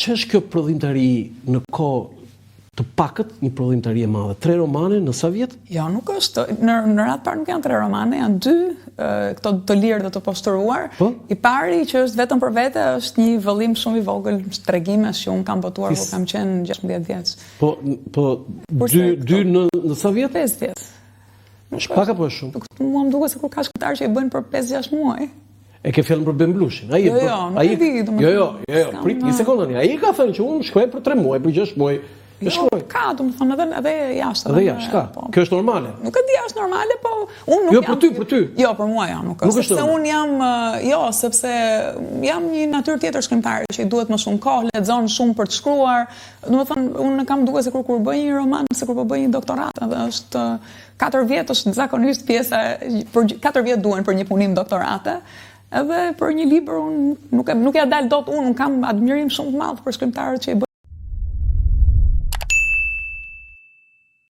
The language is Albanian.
Ç'është kjo prodhimtari në kohë të pakët, një prodhimtari e madhe? 3 romane në sa vjet? Jo, nuk është. Në radhë parë nuk janë 3 romane, janë 2, këto të lirë dhe të posturuar. I pari që është vetëm për vete është një vëllim shumë i vogël tregimesh që unë kam botuar kur kam qenë 16 vjeç. Po 2 në sa vjet? 5 vjet. Është pak apo është shumë? Mua më duket sikur ka shkrimtar që e bëjnë për 5-6 muaj. E ke fjalën për Ben Blushin. Ai nuk e di, Jo, prit një sekondë tani. Ai ka thënë që unë shkruaj për 3 muaj, për 6 muaj. Jo, ka, domethënë edhe jashtë. Edhe jashtë, ka. Kjo është normale. Nuk e di, është normale, po unë nuk jam. Jo, për ty. Jo, për mua nuk është. Sepse unë jam, sepse jam një natyrë tjetër shkrimtare që i duhet më shumë kohë, lexon shumë për të shkruar. Domethënë, unë kam duket sikur kur bëj një roman, sikur po bëj një doktorat, edhe është 4 vjet është zakonisht pjesa, për 4 vjet duhen për një punim doktorate. Edhe për një libër unë nuk ja dal dot, unë kam admirim shumë të madh për shkrimtarët që